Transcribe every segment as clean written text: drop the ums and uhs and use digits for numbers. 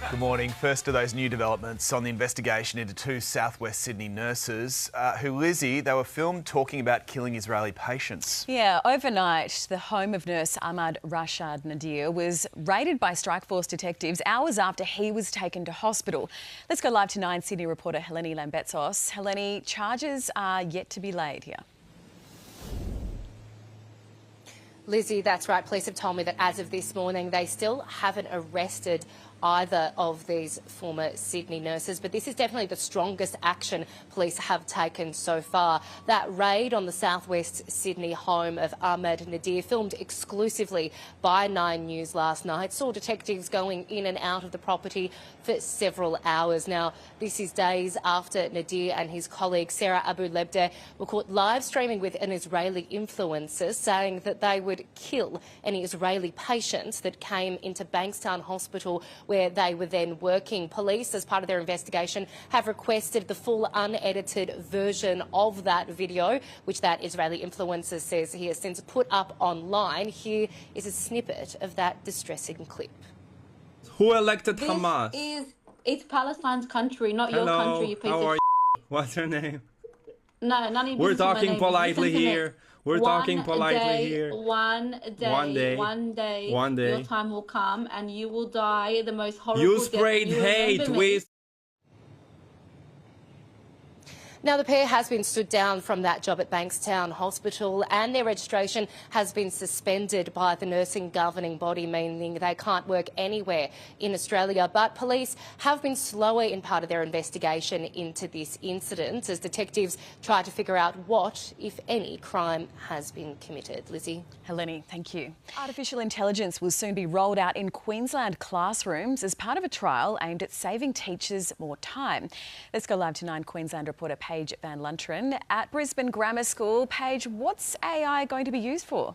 Good morning. First to those new developments on the investigation into two southwest Sydney nurses who, Lizzie, they were filmed talking about killing Israeli patients. Yeah, overnight, the home of nurse Ahmad Rashad Nadir was raided by Strikeforce detectives hours after he was taken to hospital. Let's go live to 9 Sydney reporter Helene Lambetsos. Helene, charges are yet to be laid here. Lizzie, that's right. Police have told me that as of this morning, they still haven't arrested either of these former Sydney nurses, but this is definitely the strongest action police have taken so far. That raid on the southwest Sydney home of Ahmad Nadir, filmed exclusively by 9 News last night, saw detectives going in and out of the property for several hours. Now, this is days after Nadir and his colleague Sarah Abu Lebdeh were caught live streaming with an Israeli influencer, saying that they would kill any Israeli patients that came into Bankstown Hospital where they were then working. Police, as part of their investigation, have requested the full unedited version of that video, which that Israeli influencer says he has since put up online. Here is a snippet of that distressing clip. Who elected Hamas? It's Palestine's country, not your country, you piece how of are you? What's your name? No, none of you. We're talking politely here. We're talking politely here. One day, your time will come and you will die the most horrible You death. sprayed hate with... Now, the pair has been stood down from that job at Bankstown Hospital and their registration has been suspended by the nursing governing body, meaning they can't work anywhere in Australia. But police have been slower in part of their investigation into this incident as detectives try to figure out what, if any, crime has been committed. Lizzie. Helene, thank you. Artificial intelligence will soon be rolled out in Queensland classrooms as part of a trial aimed at saving teachers more time. Let's go live to 9 Queensland reporter Paige Van Lunteren at Brisbane Grammar School. Paige, what's AI going to be used for?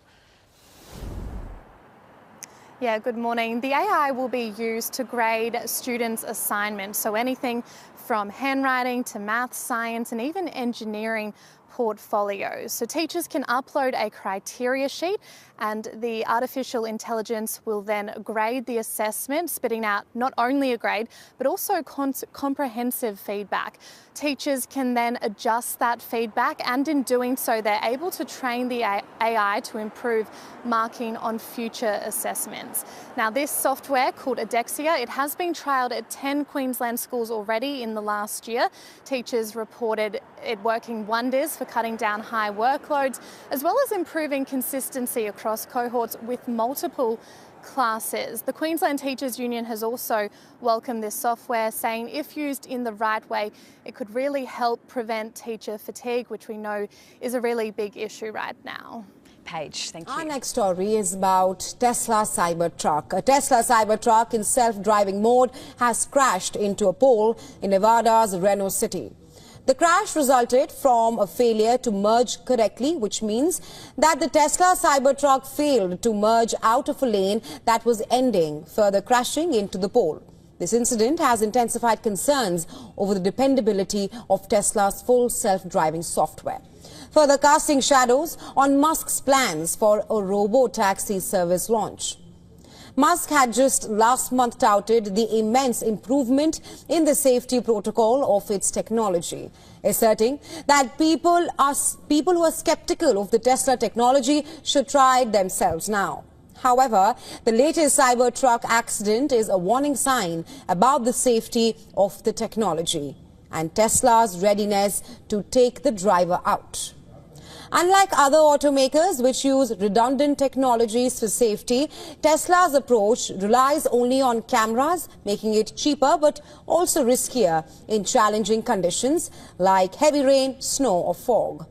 Yeah, good morning. The AI will be used to grade students' assignments, so anything from handwriting to maths, science and even engineering portfolios. So teachers can upload a criteria sheet and the artificial intelligence will then grade the assessment, spitting out not only a grade but also comprehensive feedback. Teachers can then adjust that feedback and in doing so they're able to train the AI to improve marking on future assessments. Now this software called Adexia, it has been trialled at 10 Queensland schools already in the last year. Teachers reported it working wonders for cutting down high workloads as well as improving consistency across cohorts with multiple classes. The Queensland Teachers Union has also welcomed this software, saying if used in the right way, it could really help prevent teacher fatigue, which we know is a really big issue right now. Paige, thank you. Our next story is about Tesla Cybertruck. A Tesla Cybertruck in self-driving mode has crashed into a pole in Nevada's Reno City. The crash resulted from a failure to merge correctly, which means that the Tesla Cybertruck failed to merge out of a lane that was ending, further crashing into the pole. This incident has intensified concerns over the dependability of Tesla's full self-driving software, further casting shadows on Musk's plans for a robo-taxi service launch. Musk had just last month touted the immense improvement in the safety protocol of its technology, asserting that people who are skeptical of the Tesla technology should try it themselves now. However, the latest Cybertruck accident is a warning sign about the safety of the technology and Tesla's readiness to take the driver out. Unlike other automakers which use redundant technologies for safety, Tesla's approach relies only on cameras, making it cheaper but also riskier in challenging conditions like heavy rain, snow or fog.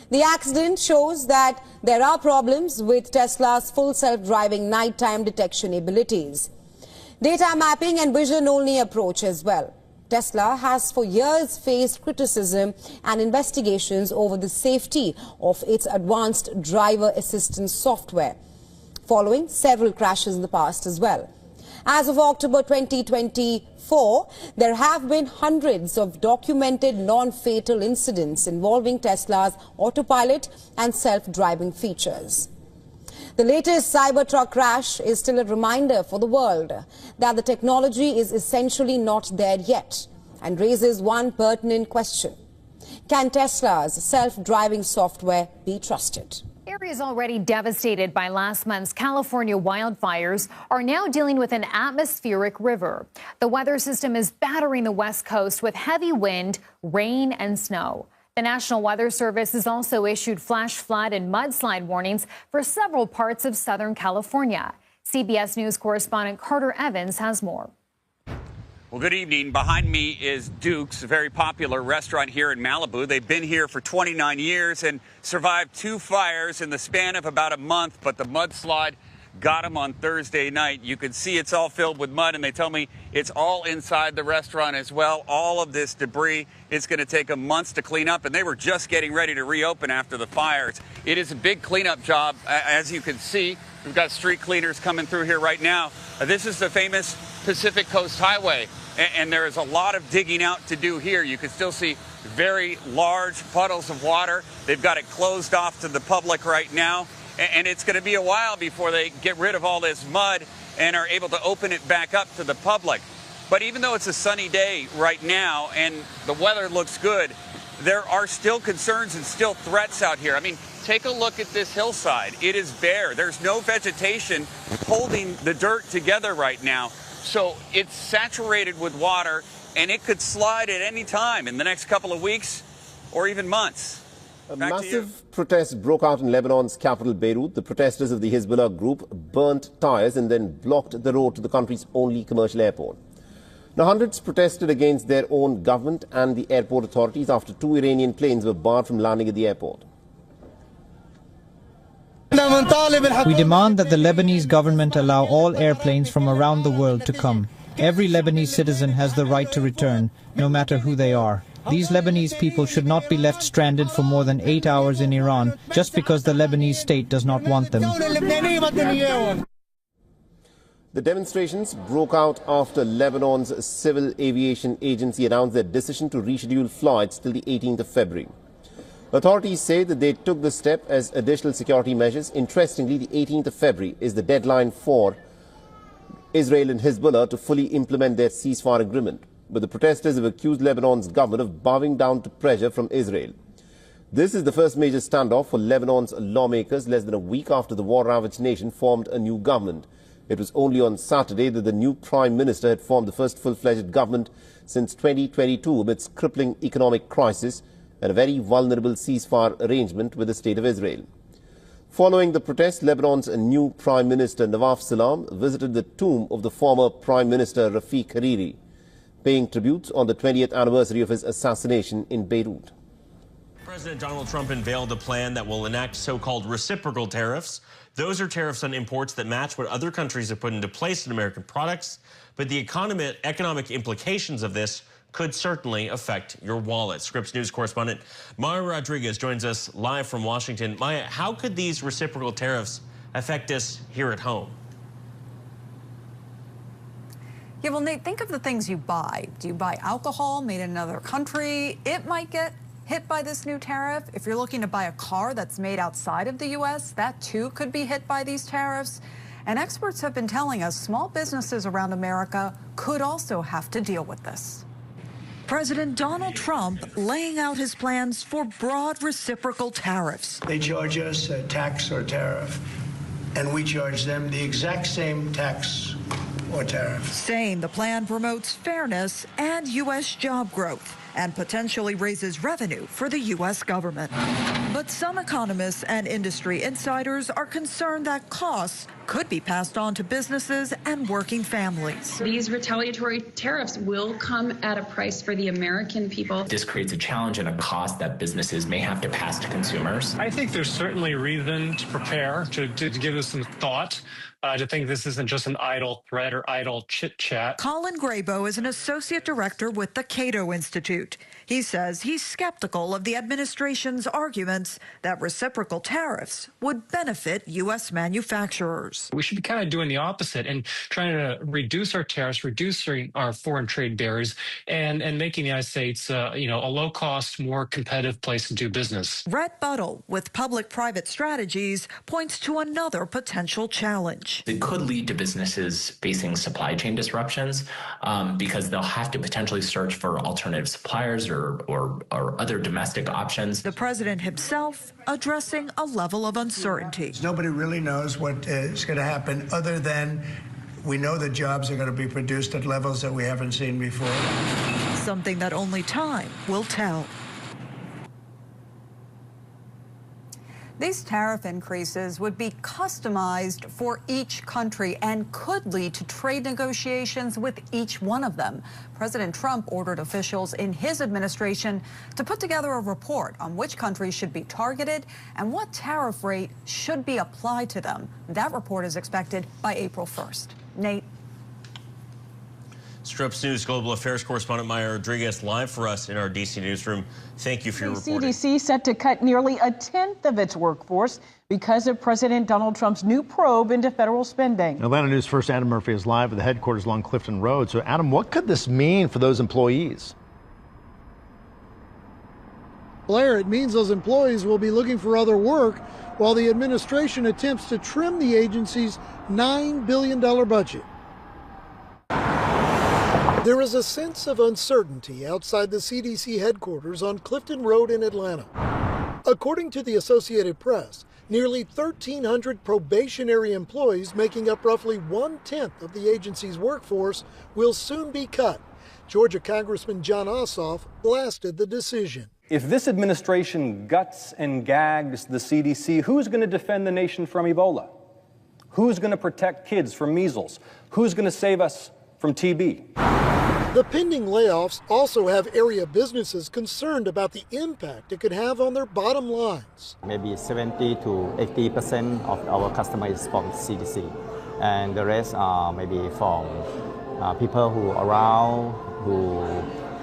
The accident shows that there are problems with Tesla's full self-driving nighttime detection abilities. Data mapping and vision-only approach as well. Tesla has for years faced criticism and investigations over the safety of its advanced driver assistance software, following several crashes in the past as well. As of October 2024, there have been hundreds of documented non-fatal incidents involving Tesla's autopilot and self-driving features. The latest Cybertruck crash is still a reminder for the world that the technology is essentially not there yet and raises one pertinent question. Can Tesla's self-driving software be trusted? Areas already devastated by last month's California wildfires are now dealing with an atmospheric river. The weather system is battering the West Coast with heavy wind, rain and snow. The National Weather Service has also issued flash flood and mudslide warnings for several parts of Southern California. CBS News correspondent Carter Evans has more. Well, good evening. Behind me is Duke's, a very popular restaurant here in Malibu. They've been here for 29 years and survived 2 fires in the span of about a month, but the mudslide got them on Thursday night. You can see it's all filled with mud, and they tell me it's all inside the restaurant as well. All of this debris, it's going to take them months to clean up, and they were just getting ready to reopen after the fires. It is a big cleanup job. As you can see, we've got street cleaners coming through here right now. This is the famous Pacific Coast Highway, and there is a lot of digging out to do here. You can still see very large puddles of water. They've got it closed off to the public right now, and it's going to be a while before they get rid of all this mud and are able to open it back up to the public. But even though it's a sunny day right now and the weather looks good, there are still concerns and still threats out here. I mean, take a look at this hillside. It is bare. There's no vegetation holding the dirt together right now. So it's saturated with water, and it could slide at any time in the next couple of weeks or even months. A massive protest broke out in Lebanon's capital, Beirut. The protesters of the Hezbollah group burnt tires and then blocked the road to the country's only commercial airport. Now, hundreds protested against their own government and the airport authorities after 2 Iranian planes were barred from landing at the airport. We demand that the Lebanese government allow all airplanes from around the world to come. Every Lebanese citizen has the right to return, no matter who they are. These Lebanese people should not be left stranded for more than 8 hours in Iran just because the Lebanese state does not want them. The demonstrations broke out after Lebanon's Civil Aviation Agency announced their decision to reschedule flights till the 18th of February. Authorities say that they took the step as additional security measures. Interestingly, the 18th of February is the deadline for Israel and Hezbollah to fully implement their ceasefire agreement. But the protesters have accused Lebanon's government of bowing down to pressure from Israel. This is the first major standoff for Lebanon's lawmakers less than a week after the war-ravaged nation formed a new government. It was only on Saturday that the new prime minister had formed the first full-fledged government since 2022 amidst crippling economic crisis and a very vulnerable ceasefire arrangement with the State of Israel. Following the protest, Lebanon's new Prime Minister Nawaf Salam visited the tomb of the former Prime Minister Rafiq Hariri, paying tribute on the 20th anniversary of his assassination in Beirut. President Donald Trump unveiled a plan that will enact so-called reciprocal tariffs. Those are tariffs on imports that match what other countries have put into place in American products. But the economic implications of this could certainly affect your wallet. Scripps News correspondent Maya Rodriguez joins us live from Washington. Maya, how could these reciprocal tariffs affect us here at home? Yeah, well, Nate, think of the things you buy. Do you buy alcohol made in another country? It might get hit by this new tariff. If you're looking to buy a car that's made outside of the U.S., that too could be hit by these tariffs. And experts have been telling us small businesses around America could also have to deal with this. President Donald Trump laying out his plans for broad reciprocal tariffs. They charge us a tax or tariff, and we charge them the exact same tax or tariff. Saying the plan promotes fairness and U.S. job growth and potentially raises revenue for the U.S. government. But some economists and industry insiders are concerned that costs could be passed on to businesses and working families. These retaliatory tariffs will come at a price for the American people. This creates a challenge and a cost that businesses may have to pass to consumers. I think there's certainly reason to prepare, to give this some thought. to think this isn't just an idle threat or idle chit-chat. Colin Graybo is an associate director with the Cato Institute. He says he's skeptical of the administration's arguments that reciprocal tariffs would benefit U.S. manufacturers. We should be kind of doing the opposite and trying to reduce our tariffs, reducing our foreign trade barriers, and making the United States, a low-cost, more competitive place to do business. Rhett Buttle with Public-Private Strategies points to another potential challenge. It could lead to businesses facing supply chain disruptions because they'll have to potentially search for alternative suppliers or other domestic options. The president himself addressing a level of uncertainty. Nobody really knows what is going to happen other than we know that jobs are going to be produced at levels that we haven't seen before. Something that only time will tell. These tariff increases would be customized for each country and could lead to trade negotiations with each one of them. President Trump ordered officials in his administration to put together a report on which countries should be targeted and what tariff rate should be applied to them. That report is expected by April 1st. Nate. Scripps News Global Affairs correspondent Maya Rodriguez live for us in our D.C. newsroom. Thank you for your reporting. CDC set to cut nearly a tenth of its workforce because of President Donald Trump's new probe into federal spending. Atlanta News First Adam Murphy is live at the headquarters along Clifton Road. So, Adam, what could this mean for those employees? Blair, it means those employees will be looking for other work while the administration attempts to trim the agency's $9 billion budget. There is a sense of uncertainty outside the CDC headquarters on Clifton Road in Atlanta. According to the Associated Press, nearly 1,300 probationary employees making up roughly 1/10 of the agency's workforce will soon be cut. Georgia Congressman Jon Ossoff blasted the decision. If this administration guts and gags the CDC, who's going to defend the nation from Ebola? Who's going to protect kids from measles? Who's going to save us from TB? The pending layoffs also have area businesses concerned about the impact it could have on their bottom lines. Maybe 70 to 80% of our customers is from CDC, and the rest are maybe from people who are around, who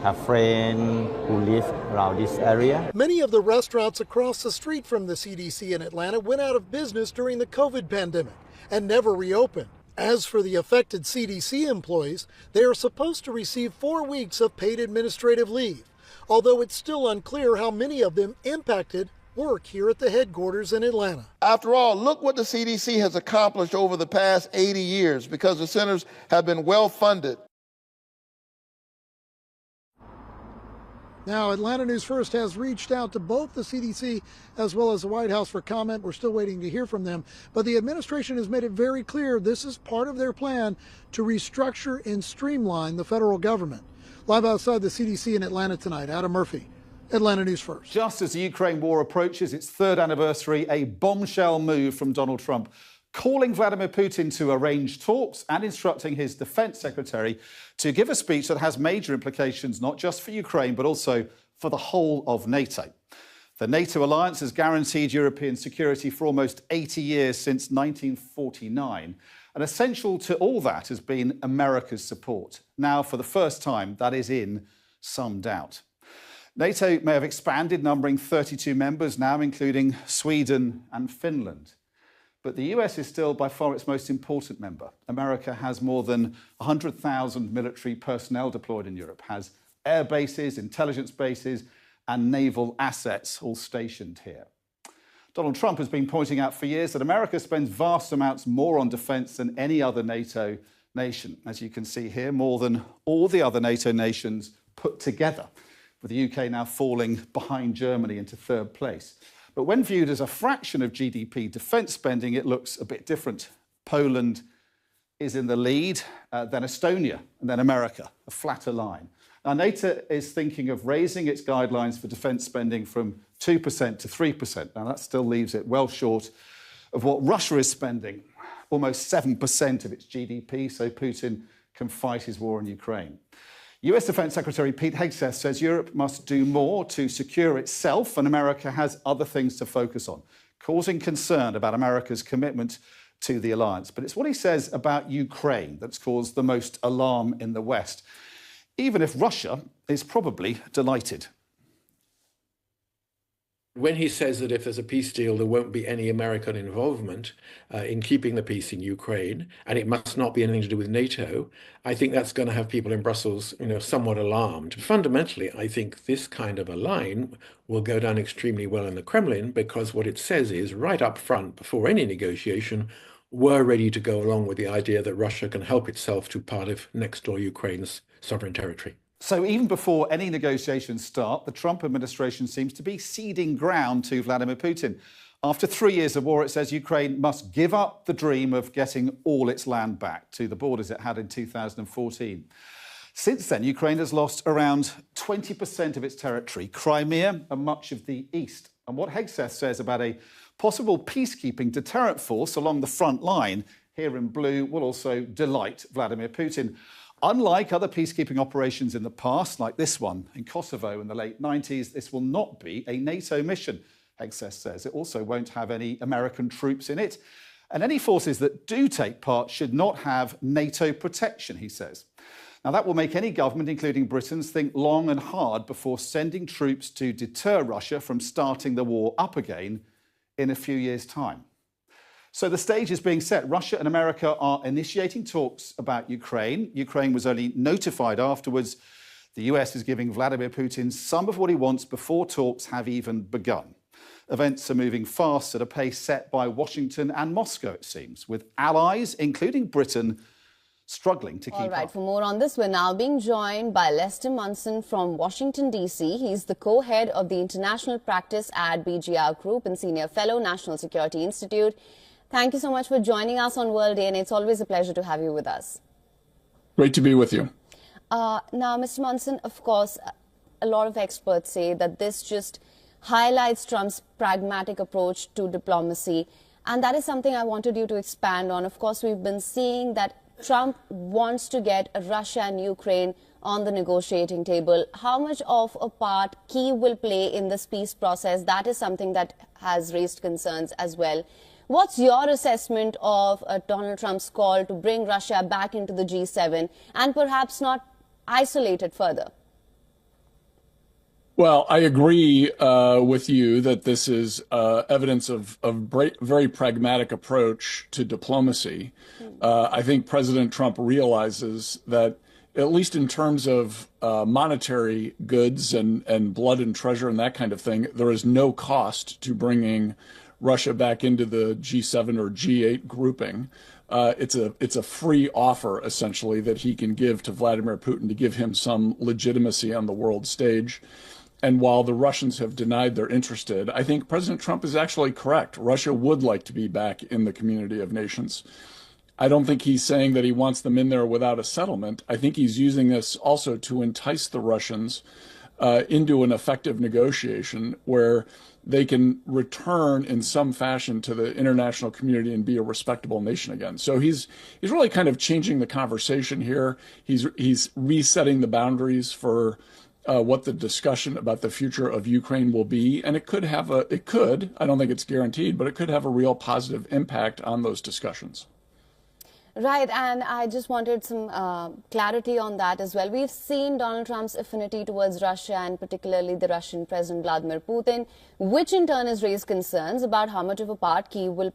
have friends who live around this area. Many of the restaurants across the street from the CDC in Atlanta went out of business during the COVID pandemic and never reopened. As for the affected CDC employees, they are supposed to receive 4 weeks of paid administrative leave, although it's still unclear how many of them impacted work here at the headquarters in Atlanta. After all, look what the CDC has accomplished over the past 80 years because the centers have been well funded. Now, Atlanta News First has reached out to both the CDC as well as the White House for comment. We're still waiting to hear from them. But the administration has made it very clear this is part of their plan to restructure and streamline the federal government. Live outside the CDC in Atlanta tonight, Adam Murphy, Atlanta News First. Just as the Ukraine war approaches its third anniversary, a bombshell move from Donald Trump, calling Vladimir Putin to arrange talks and instructing his defense secretary to give a speech that has major implications not just for Ukraine, but also for the whole of NATO. The NATO alliance has guaranteed European security for almost 80 years, since 1949. And essential to all that has been America's support. Now, for the first time, that is in some doubt. NATO may have expanded, numbering 32 members now, including Sweden and Finland. But the US is still by far its most important member. America has more than 100,000 military personnel deployed in Europe, has air bases, intelligence bases, and naval assets all stationed here. Donald Trump has been pointing out for years that America spends vast amounts more on defense than any other NATO nation. As you can see here, more than all the other NATO nations put together, with the UK now falling behind Germany into third place. But when viewed as a fraction of GDP defence spending, it looks a bit different. Poland is in the lead, then Estonia, and then America, a flatter line. Now, NATO is thinking of raising its guidelines for defence spending from 2% to 3%. Now, that still leaves it well short of what Russia is spending, almost 7% of its GDP, so Putin can fight his war in Ukraine. US Defense Secretary Pete Hegseth says Europe must do more to secure itself, and America has other things to focus on, causing concern about America's commitment to the alliance. But it's what he says about Ukraine that's caused the most alarm in the West, even if Russia is probably delighted. When he says that if there's a peace deal, there won't be any American involvement in keeping the peace in Ukraine, and it must not be anything to do with NATO, I think that's going to have people in Brussels, somewhat alarmed. Fundamentally, I think this kind of a line will go down extremely well in the Kremlin, because what it says is right up front, before any negotiation, we're ready to go along with the idea that Russia can help itself to part of next door Ukraine's sovereign territory. So even before any negotiations start, the Trump administration seems to be ceding ground to Vladimir Putin. After 3 years of war, it says Ukraine must give up the dream of getting all its land back to the borders it had in 2014. Since then, Ukraine has lost around 20% of its territory, Crimea and much of the east. And what Hegseth says about a possible peacekeeping deterrent force along the front line here in blue will also delight Vladimir Putin. Unlike other peacekeeping operations in the past, like this one in Kosovo in the late 90s, this will not be a NATO mission, Hegseth says. It also won't have any American troops in it. And any forces that do take part should not have NATO protection, he says. Now, that will make any government, including Britain's, think long and hard before sending troops to deter Russia from starting the war up again in a few years' time. So the stage is being set. Russia and America are initiating talks about Ukraine. Ukraine was only notified afterwards. The US is giving Vladimir Putin some of what he wants before talks have even begun. Events are moving fast at a pace set by Washington and Moscow, it seems, with allies, including Britain, struggling to keep up. All right, for more on this, we're now being joined by Lester Munson from Washington, D.C. He's the co-head of the international practice at BGR Group and senior fellow, National Security Institute. Thank you so much for joining us on World Day, and it's always a pleasure to have you with us. Great to be with you. Now, Mr. Munson, of course, a lot of experts say that this just highlights Trump's pragmatic approach to diplomacy, and that is something I wanted you to expand on. Of course, we've been seeing that Trump wants to get Russia and Ukraine on the negotiating table. How much of a part Kyiv will play in this peace process? That is something that has raised concerns as well. What's your assessment of Donald Trump's call to bring Russia back into the G7 and perhaps not isolate it further? Well, I agree with you that this is evidence of a very pragmatic approach to diplomacy. I think President Trump realizes that, at least in terms of monetary goods and blood and treasure and that kind of thing, there is no cost to bringing Russia back into the G7 or G8 grouping. It's a free offer, essentially, that he can give to Vladimir Putin to give him some legitimacy on the world stage. And while the Russians have denied they're interested, I think President Trump is actually correct. Russia would like to be back in the community of nations. I don't think he's saying that he wants them in there without a settlement. I think he's using this also to entice the Russians into an effective negotiation where they can return in some fashion to the international community and be a respectable nation again. So he's really kind of changing the conversation here. He's resetting the boundaries for what the discussion about the future of Ukraine will be, and it could, I don't think it's guaranteed, but it could have a real positive impact on those discussions. Right, and I just wanted some clarity on that as well. We've seen Donald Trump's affinity towards Russia and particularly the Russian President Vladimir Putin, which in turn has raised concerns about how much of a part Kyiv will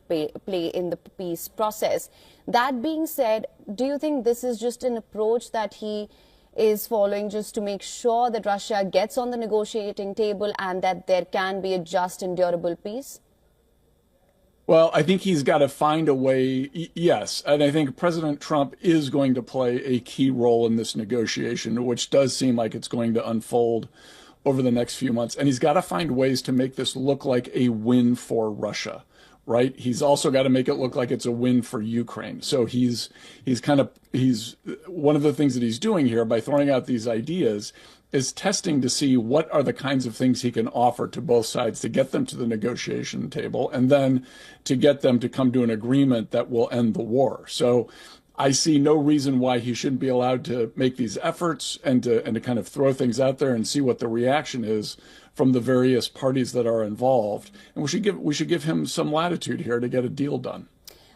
play in the peace process. That being said, do you think this is just an approach that he is following just to make sure that Russia gets on the negotiating table and that there can be a just and durable peace? Well, I think he's got to find a way, yes, and I think President Trump is going to play a key role in this negotiation, which does seem like it's going to unfold over the next few months. And he's got to find ways to make this look like a win for Russia, right? He's also got to make it look like it's a win for Ukraine. So he's one of the things that he's doing here by throwing out these ideas is testing to see what are the kinds of things he can offer to both sides to get them to the negotiation table and then to get them to come to an agreement that will end the war. So I see no reason why he shouldn't be allowed to make these efforts and to kind of throw things out there and see what the reaction is from the various parties that are involved. And we should give him some latitude here to get a deal done.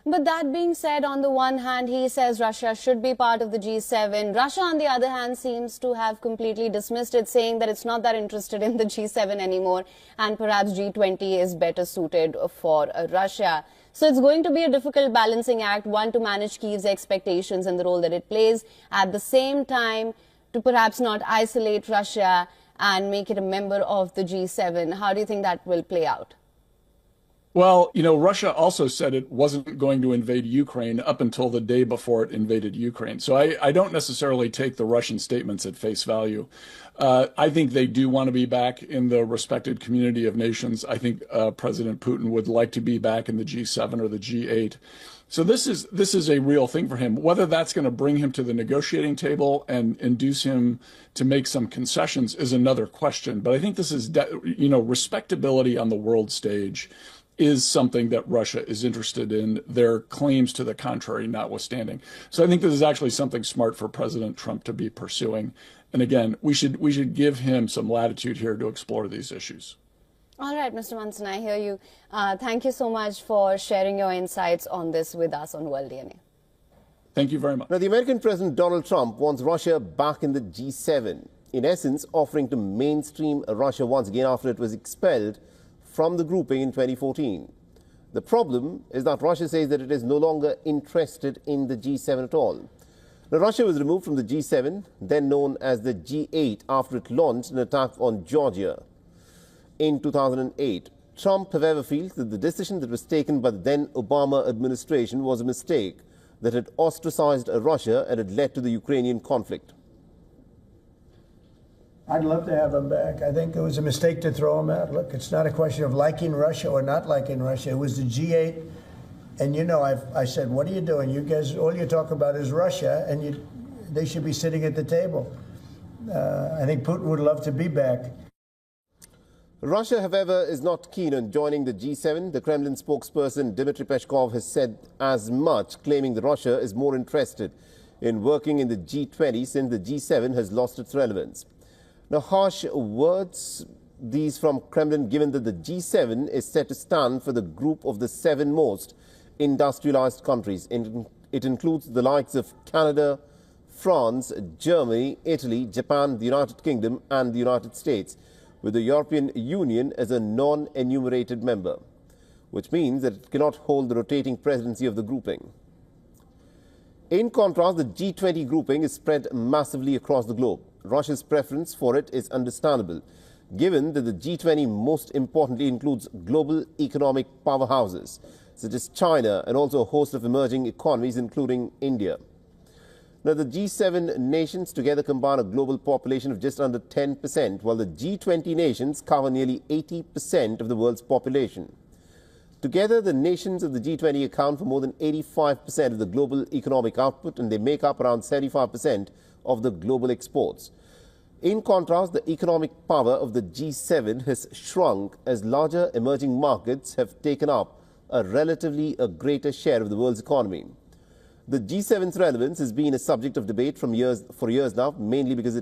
But that being said, on the one hand, he says Russia should be part of the G7. Russia, on the other hand, seems to have completely dismissed it, saying that it's not that interested in the G7 anymore, and perhaps G20 is better suited for Russia. So it's going to be a difficult balancing act, one, to manage Kyiv's expectations and the role that it plays, at the same time to perhaps not isolate Russia and make it a member of the G7. How do you think that will play out? Well, Russia also said it wasn't going to invade Ukraine up until the day before it invaded Ukraine. So I don't necessarily take the Russian statements at face value. I think they do want to be back in the respected community of nations. I think President Putin would like to be back in the G7 or the G8. So this is a real thing for him. Whether that's going to bring him to the negotiating table and induce him to make some concessions is another question. But I think this is, respectability on the world stage is something that Russia is interested in, their claims to the contrary notwithstanding. So I think this is actually something smart for President Trump to be pursuing. And again, we should give him some latitude here to explore these issues. All right, Mr. Munson, I hear you. Thank you so much for sharing your insights on this with us on World DNA. Thank you very much. Now, the American President Donald Trump wants Russia back in the G7, in essence offering to mainstream Russia once again after it was expelled from the grouping in 2014. The problem is that Russia says that it is no longer interested in the G7 at all. Now, Russia was removed from the G7, then known as the G8, after it launched an attack on Georgia in 2008. Trump, however, feels that the decision that was taken by the then Obama administration was a mistake that had ostracized Russia and had led to the Ukrainian conflict. I'd love to have him back. I think it was a mistake to throw him out. Look, it's not a question of liking Russia or not liking Russia. It was the G8. And, I said, what are you doing? You guys, all you talk about is Russia, and they should be sitting at the table. I think Putin would love to be back. Russia, however, is not keen on joining the G7. The Kremlin spokesperson Dmitry Peskov has said as much, claiming that Russia is more interested in working in the G20 since the G7 has lost its relevance. Now, harsh words, these from Kremlin, given that the G7 is set to stand for the group of the 7 most industrialized countries. It includes the likes of Canada, France, Germany, Italy, Japan, the United Kingdom and the United States, with the European Union as a non-enumerated member, which means that it cannot hold the rotating presidency of the grouping. In contrast, the G20 grouping is spread massively across the globe. Russia's preference for it is understandable, given that the G20 most importantly includes global economic powerhouses, such as China and also a host of emerging economies, including India. Now, the G7 nations together combine a global population of just under 10%, while the G20 nations cover nearly 80% of the world's population. Together, the nations of the G20 account for more than 85% of the global economic output, and they make up around 75% of the global exports. In contrast, the economic power of the G7 has shrunk as larger emerging markets have taken up a greater share of the world's economy. The G7's relevance has been a subject of debate for years now, mainly because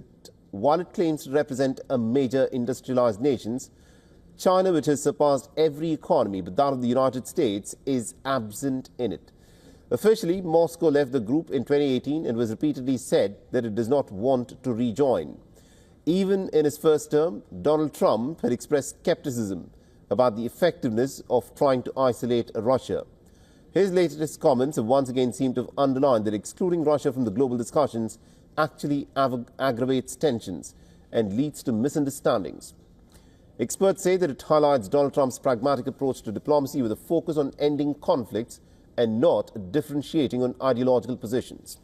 while it claims to represent a major industrialized nations, China, which has surpassed every economy but that of the United States, is absent in it. Officially, Moscow left the group in 2018 and was repeatedly said that it does not want to rejoin. Even in his first term, Donald Trump had expressed skepticism about the effectiveness of trying to isolate Russia. His latest comments have once again seemed to have underlined that excluding Russia from the global discussions actually aggravates tensions and leads to misunderstandings. Experts say that it highlights Donald Trump's pragmatic approach to diplomacy with a focus on ending conflicts and not differentiating on ideological positions.